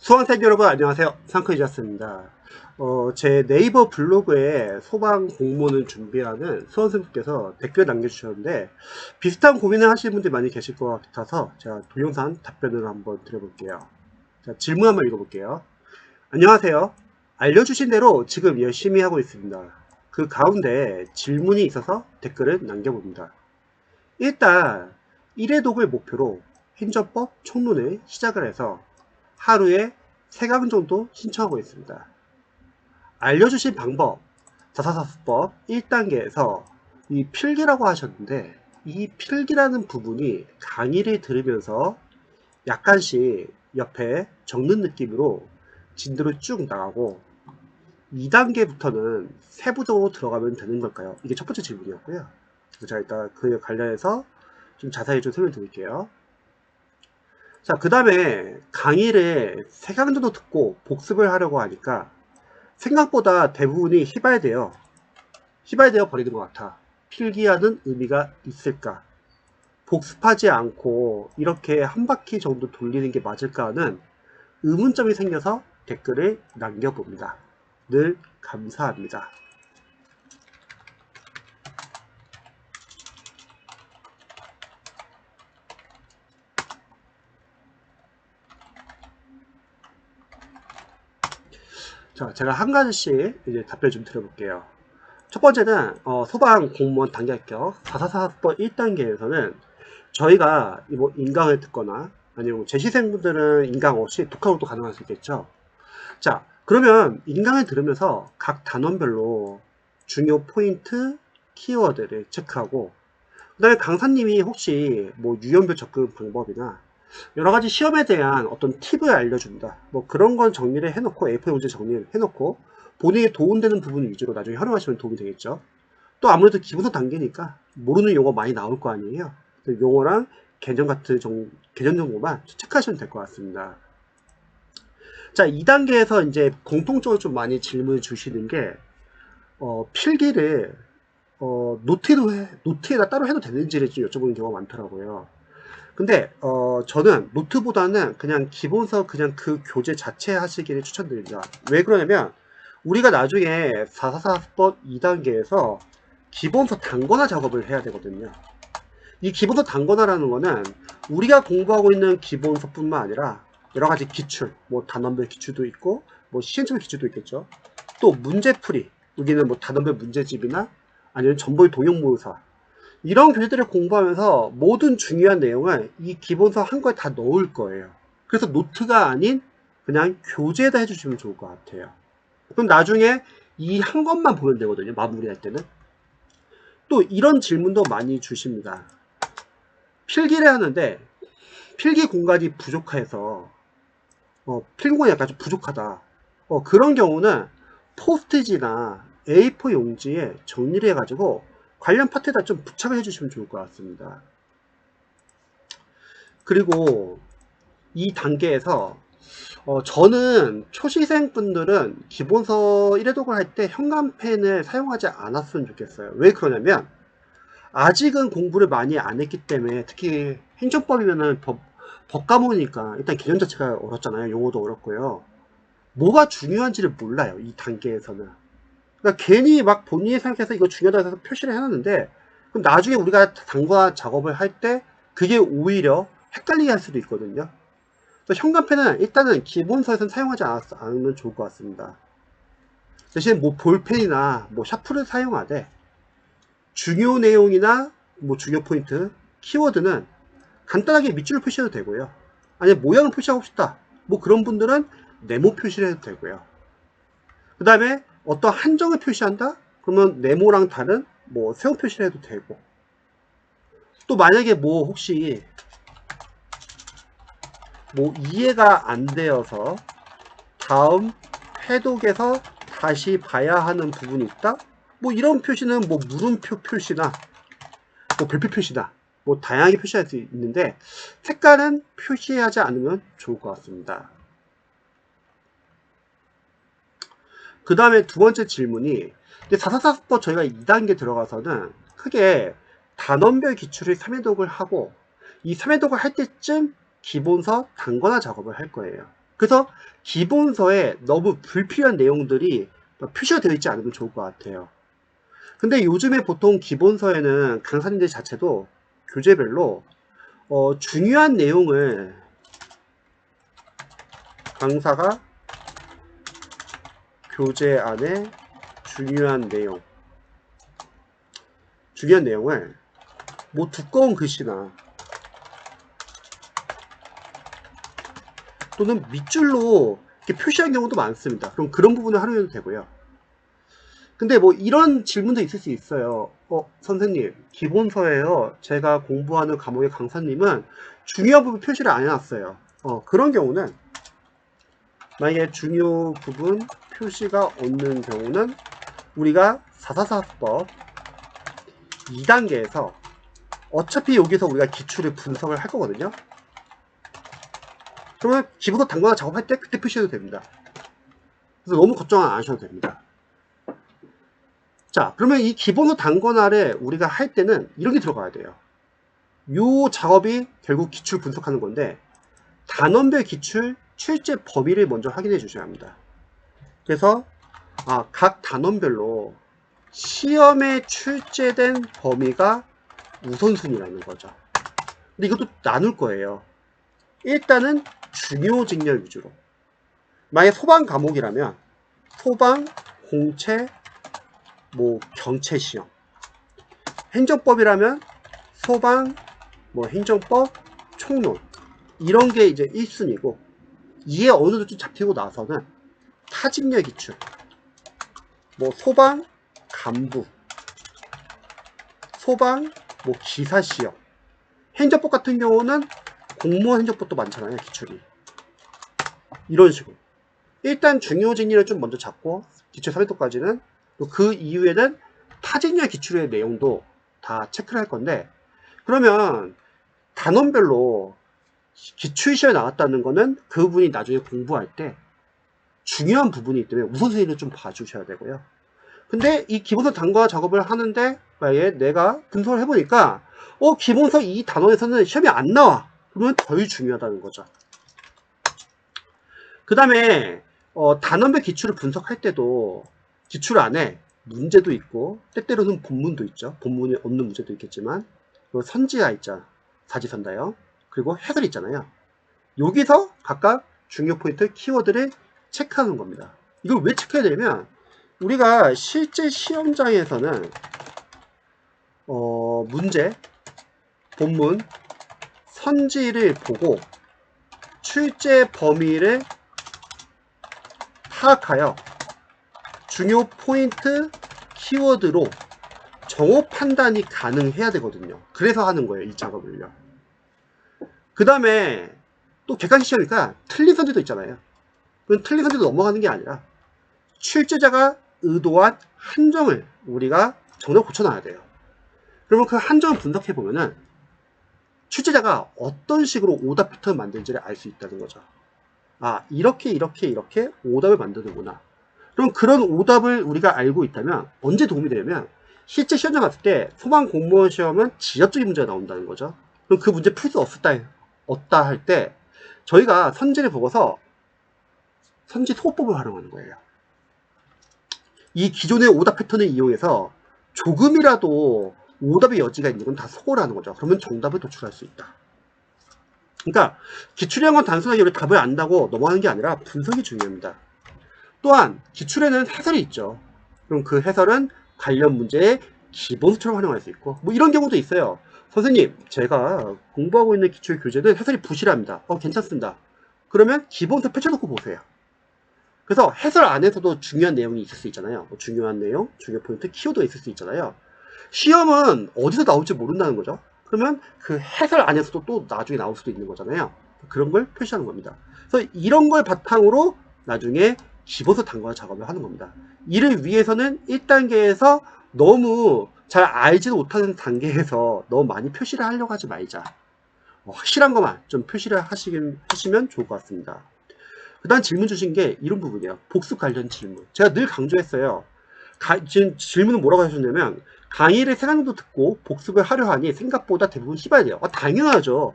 수강생 여러분 안녕하세요. 상크이자스입니다. 제 네이버 블로그에 소방 공무원을 준비하는 수험생분께서 댓글 남겨주셨는데 비슷한 고민을 하시는 분들이 많이 계실 것 같아서 제가 동영상 답변을 한번 드려볼게요. 자, 질문 한번 읽어볼게요. 안녕하세요. 알려주신 대로 지금 열심히 하고 있습니다. 그 가운데 질문이 있어서 댓글을 남겨봅니다. 일단 1회 독을 목표로 행정법 총론을 시작을 해서 하루에 3강 정도 신청하고 있습니다. 알려주신 방법, 자사사수법 1단계에서 이 필기라고 하셨는데 이 필기라는 부분이 강의를 들으면서 약간씩 옆에 적는 느낌으로 진도를 쭉 나가고 2단계부터는 세부적으로 들어가면 되는 걸까요? 이게 첫 번째 질문이었고요. 제가 일단 그에 관련해서 좀 자세히 좀 설명드릴게요. 자, 그 다음에 강의를 3강 정도 듣고 복습을 하려고 하니까 생각보다 대부분이 휘발되어 버리는 것 같아. 필기하는 의미가 있을까? 복습하지 않고 이렇게 한 바퀴 정도 돌리는 게 맞을까 하는 의문점이 생겨서 댓글을 남겨봅니다. 늘 감사합니다. 자, 제가 한 가지씩 이제 답변 좀 드려볼게요. 첫 번째는 소방 공무원 단계 합격 444법 1단계에서는 저희가 뭐 인강을 듣거나 아니면 재시생분들은 인강 없이 독학으로도 가능할 수 있겠죠. 자, 그러면 인강을 들으면서 각 단원별로 중요 포인트, 키워드를 체크하고 그 다음에 강사님이 혹시 뭐 유형별 접근 방법이나 여러가지 시험에 대한 어떤 팁을 알려줍니다. 뭐 그런 건 정리를 해놓고 A4 용지에 정리를 해놓고 본인이 도움되는 부분 위주로 나중에 활용하시면 도움이 되겠죠. 또 아무래도 기본서 단계니까 모르는 용어 많이 나올 거 아니에요. 용어랑 개념 같은 개념 정보만 체크하시면 될 것 같습니다. 자, 2단계에서 이제 공통적으로 좀 많이 질문을 주시는 게 필기를 노트에다 따로 해도 되는지를 좀 여쭤보는 경우가 많더라고요. 근데 저는 노트보다는 그냥 기본서 그냥 그 교재 자체 하시기를 추천드립니다. 왜 그러냐면 우리가 나중에 444법 2단계에서 기본서 단권화 작업을 해야 되거든요. 이 기본서 단권화라는 거는 우리가 공부하고 있는 기본서뿐만 아니라 여러 가지 기출, 뭐 단원별 기출도 있고 뭐 시행착오 기출도 있겠죠. 또 문제풀이, 여기는 뭐 단원별 문제집이나 아니면 전보의 동영모의사 이런 교재들을 공부하면서 모든 중요한 내용을 이 기본서 한 거에 다 넣을 거예요. 그래서 노트가 아닌 그냥 교재에다 해주시면 좋을 것 같아요. 그럼 나중에 이 한 것만 보면 되거든요. 마무리할 때는. 또 이런 질문도 많이 주십니다. 필기를 하는데 필기 공간이 부족해서 필기 공간이 약간 좀 부족하다. 그런 경우는 포스트지나 A4 용지에 정리를 해가지고 관련 파트에다 좀 부착을 해주시면 좋을 것 같습니다. 그리고 이 단계에서 저는 초시생 분들은 기본서 1회독을 할 때 현관펜을 사용하지 않았으면 좋겠어요. 왜 그러냐면 아직은 공부를 많이 안 했기 때문에 특히 행정법이면은 법 과목이니까 일단 개념 자체가 어렵잖아요. 용어도 어렵고요. 뭐가 중요한지를 몰라요. 이 단계에서는. 그러니까 괜히 막 본인이 생각해서 이거 중요하다 해서 표시를 해놨는데 그럼 나중에 우리가 단과 작업을 할 때 그게 오히려 헷갈리게 할 수도 있거든요. 그래서 현관펜은 일단은 기본서에서는 사용하지 않으면 좋을 것 같습니다. 대신 뭐 볼펜이나 뭐 샤프를 사용하되 중요 내용이나 뭐 중요 포인트, 키워드는 간단하게 밑줄을 표시해도 되고요. 아니면 모양을 표시하고 싶다. 뭐 그런 분들은 네모 표시를 해도 되고요. 그 다음에 어떤 한정을 표시한다? 그러면 네모랑 다른 뭐 세모 표시를 해도 되고. 또 만약에 뭐 혹시 뭐 이해가 안 되어서 다음 회독에서 다시 봐야 하는 부분이 있다? 뭐 이런 표시는 뭐 물음표 표시나 뭐 별표 표시나 뭐 다양하게 표시할 수 있는데 색깔은 표시하지 않으면 좋을 것 같습니다. 그 다음에 두 번째 질문이 444법 저희가 2단계 들어가서는 크게 단원별 기출을 3회독을 하고 이 3회독을 할 때쯤 기본서 단권화 작업을 할 거예요. 그래서 기본서에 너무 불필요한 내용들이 표시가 되어 있지 않으면 좋을 것 같아요. 근데 요즘에 보통 기본서에는 강사님들 자체도 교재별로 중요한 내용을 강사가 교재 안에 중요한 내용을 뭐 두꺼운 글씨나 또는 밑줄로 이렇게 표시한 경우도 많습니다. 그럼 그런 부분을 활용해도 되고요. 근데 뭐 이런 질문도 있을 수 있어요. 선생님, 기본서에요. 제가 공부하는 과목의 강사님은 중요한 부분 표시를 안 해놨어요. 그런 경우는 만약에 중요 부분 표시가 없는 경우는 우리가 444법 2단계에서 어차피 여기서 우리가 기출을 분석을 할 거거든요. 그러면 기본서 단권화 작업할 때 그때 표시해도 됩니다. 그래서 너무 걱정 안 하셔도 됩니다. 자, 그러면 이 기본서 단권화를 우리가 할 때는 이런 게 들어가야 돼요. 이 작업이 결국 기출 분석하는 건데 단원별 기출 출제 범위를 먼저 확인해 주셔야 합니다. 그래서 각 단원별로 시험에 출제된 범위가 우선순위라는 거죠. 근데 이것도 나눌 거예요. 일단은 중요 직렬 위주로. 만약에 소방 과목이라면 소방, 공채, 경채 시험. 행정법이라면 소방, 행정법, 총론. 이런 게 이제 1순위고, 이에 어느 정도 좀 잡히고 나서는 타직렬 기출. 소방, 간부, 소방, 기사 시험. 행정법 같은 경우는 공무원 행정법도 많잖아요, 기출이. 이런 식으로. 일단 중요 직렬을 좀 먼저 잡고, 기출 3회도까지는, 또 그 이후에는 타직렬 기출의 내용도 다 체크를 할 건데, 그러면 단원별로 기출 시험에 나왔다는 거는 그분이 나중에 공부할 때 중요한 부분이기 때문에 우선순위를 좀 봐주셔야 되고요. 근데 이 기본서 단권화 작업을 하는데 만약에 내가 분석을 해보니까 기본서 이 단원에서는 시험이 안 나와. 그러면 덜 중요하다는 거죠. 그 다음에 단원별 기출을 분석할 때도 기출 안에 문제도 있고 때때로는 본문도 있죠. 본문이 없는 문제도 있겠지만 선지가 있잖아. 사지선다요. 그리고 해설 있잖아요. 여기서 각각 중요 포인트 키워드를 체크하는 겁니다. 이걸 왜 체크해야 되냐면 우리가 실제 시험장에서는 문제, 본문, 선지를 보고 출제 범위를 파악하여 중요 포인트 키워드로 정오 판단이 가능해야 되거든요. 그래서 하는 거예요, 이 작업을요. 그 다음에 또 객관식 시험이니까 틀린 선지도 있잖아요. 그건 틀린 선지도 넘어가는 게 아니라 출제자가 의도한 한정을 우리가 정답 고쳐놔야 돼요. 그러면 그 한정을 분석해 보면은 출제자가 어떤 식으로 오답 패턴을 만들지를 알 수 있다는 거죠. 이렇게 오답을 만드는구나. 그럼 그런 오답을 우리가 알고 있다면 언제 도움이 되냐면 실제 시험장 갔을 때 소방 공무원 시험은 지역적인 문제가 나온다는 거죠. 그럼 그 문제 풀 수 없다 할 때 저희가 선지를 보고서 선지 소호법을 활용하는 거예요. 이 기존의 오답 패턴을 이용해서 조금이라도 오답의 여지가 있는 건 다 소홀 하는 거죠. 그러면 정답을 도출할 수 있다. 그러니까 기출이란 건 단순하게 우리 답을 안다고 넘어가는 게 아니라 분석이 중요합니다. 또한 기출에는 해설이 있죠. 그럼 그 해설은 관련 문제의 기본수처럼 활용할 수 있고 이런 경우도 있어요. 선생님, 제가 공부하고 있는 기출 교재는 해설이 부실합니다. 괜찮습니다. 그러면 기본서 펼쳐놓고 보세요. 그래서 해설 안에서도 중요한 내용이 있을 수 있잖아요. 중요한 내용, 중요 포인트, 키워드가 있을 수 있잖아요. 시험은 어디서 나올지 모른다는 거죠. 그러면 그 해설 안에서도 또 나중에 나올 수도 있는 거잖아요. 그런 걸 표시하는 겁니다. 그래서 이런 걸 바탕으로 나중에 기본서 단권화 작업을 하는 겁니다. 이를 위해서는 1단계에서 너무 잘 알지도 못하는 단계에서 너무 많이 표시를 하려고 하지 말자. 확실한 것만 좀 표시를 하시면 좋을 것 같습니다. 그 다음 질문 주신 게 이런 부분이에요. 복습 관련 질문. 제가 늘 강조했어요. 지금 질문은 뭐라고 하셨냐면 강의를 3강도 듣고 복습을 하려 하니 생각보다 대부분 힘이 돼요. 당연하죠.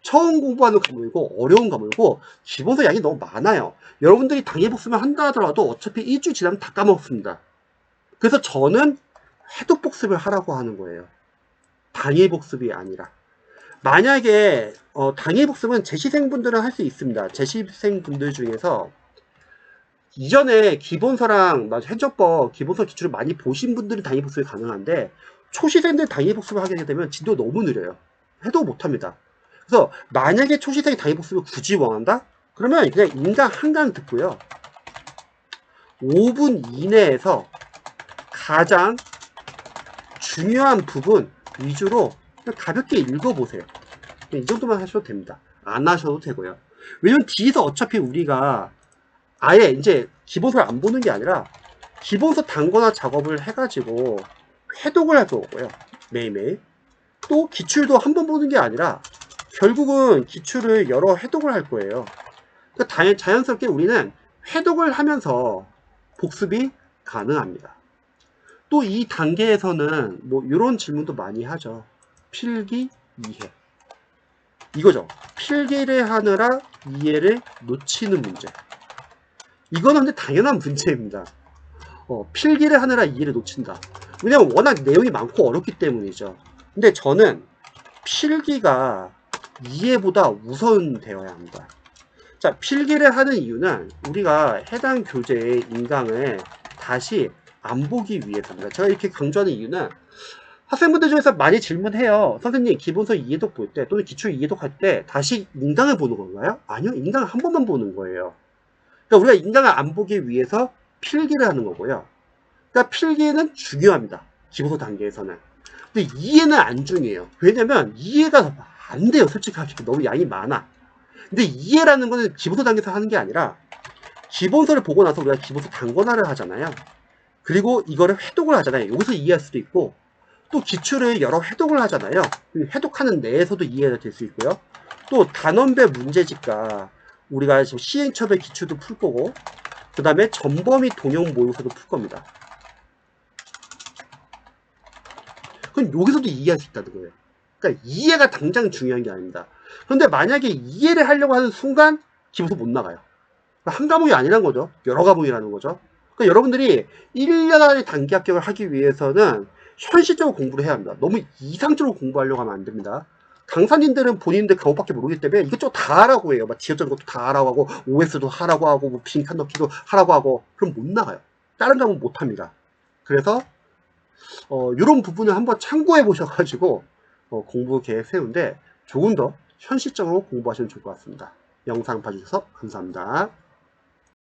처음 공부하는 과목이고 어려운 과목이고 기본서 양이 너무 많아요. 여러분들이 당일복습을 한다 하더라도 어차피 1주 지나면 다 까먹습니다. 그래서 저는 회독복습을 하라고 하는 거예요. 당일복습이 아니라. 만약에 당일복습은 재시생분들은 할 수 있습니다. 재시생분들 중에서 이전에 기본서랑 행정법 기본서 기출을 많이 보신 분들은 당일복습이 가능한데 초시생들 당일복습을 하게 되면 진도 너무 느려요. 해도 못합니다. 그래서 만약에 초시생이 당일복습을 굳이 원한다? 그러면 그냥 인강 한강 듣고요. 5분 이내에서 가장 중요한 부분 위주로 그냥 가볍게 읽어보세요. 이 정도만 하셔도 됩니다. 안 하셔도 되고요. 왜냐면 뒤에서 어차피 우리가 아예 이제 기본서를 안 보는 게 아니라 기본서 단권화 작업을 해가지고 회독을 할 거고요. 매일매일. 또 기출도 한 번 보는 게 아니라 결국은 기출을 여러 회독을 할 거예요. 그러니까 자연스럽게 우리는 회독을 하면서 복습이 가능합니다. 또 이 단계에서는 뭐 이런 질문도 많이 하죠. 필기, 이해. 이거죠. 필기를 하느라 이해를 놓치는 문제. 이거는 근데 당연한 문제입니다. 필기를 하느라 이해를 놓친다. 왜냐면 워낙 내용이 많고 어렵기 때문이죠. 근데 저는 필기가 이해보다 우선되어야 합니다. 자, 필기를 하는 이유는 우리가 해당 교재의 인강을 다시 안 보기 위해서입니다. 제가 이렇게 강조하는 이유는 학생분들 중에서 많이 질문해요. 선생님, 기본서 이해독 볼 때 또는 기출 이해독 할 때 다시 인강을 보는 건가요? 아니요, 인강을 한 번만 보는 거예요. 그러니까 우리가 인강을 안 보기 위해서 필기를 하는 거고요. 그러니까 필기는 중요합니다. 기본서 단계에서는. 근데 이해는 안 중요해요. 왜냐면 이해가 안 돼요. 솔직하게 너무 양이 많아. 근데 이해라는 거는 기본서 단계에서 하는 게 아니라 기본서를 보고 나서 우리가 기본서 단권화를 하잖아요. 그리고 이거를 회독을 하잖아요. 여기서 이해할 수도 있고 또 기출을 여러 회독을 하잖아요. 회독하는 내에서도 이해가 될 수 있고요. 또 단원별 문제집과 우리가 지금 시행처별 기출도 풀 거고 그 다음에 전범위 동형 모의고사도 풀 겁니다. 그럼 여기서도 이해할 수 있다는 거예요. 그러니까 이해가 당장 중요한 게 아닙니다. 그런데 만약에 이해를 하려고 하는 순간 기본서 못 나가요. 한 과목이 아니라는 거죠. 여러 과목이라는 거죠. 그러니까 여러분들이 1년 안에 단기 합격을 하기 위해서는 현실적으로 공부를 해야 합니다. 너무 이상적으로 공부하려고 하면 안 됩니다. 강사님들은 본인들 과목밖에 모르기 때문에 이것저것 다 하라고 해요. 막 지역적인 것도 다 하라고 하고 OS도 하라고 하고 뭐 빈칸 넣기도 하라고 하고 그럼 못 나가요. 다른 과목 못 합니다. 그래서 이런 부분을 한번 참고해 보셔가지고 공부 계획 세우는데 조금 더 현실적으로 공부하시면 좋을 것 같습니다. 영상 봐주셔서 감사합니다.